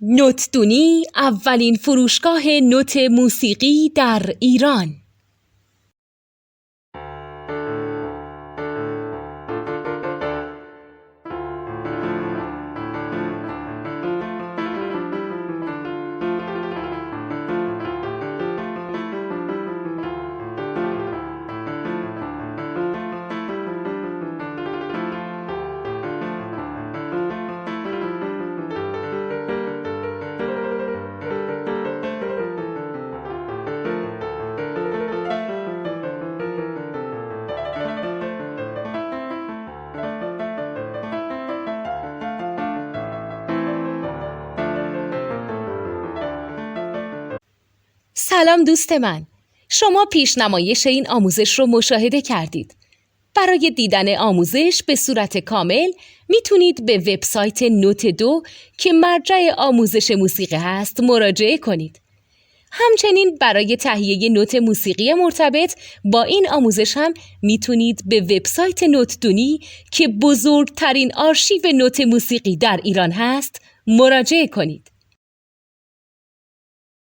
نوتدونی اولین فروشگاه نوت موسیقی در ایران. سلام دوست من، شما پیشنمایش این آموزش رو مشاهده کردید. برای دیدن آموزش به صورت کامل میتونید به وبسایت نوت 2 که مرجع آموزش موسیقی هست مراجعه کنید. همچنین برای تهیه نوت موسیقی مرتبط با این آموزش هم میتونید به وبسایت نوتدونی که بزرگترین آرشیو نوت موسیقی در ایران هست مراجعه کنید.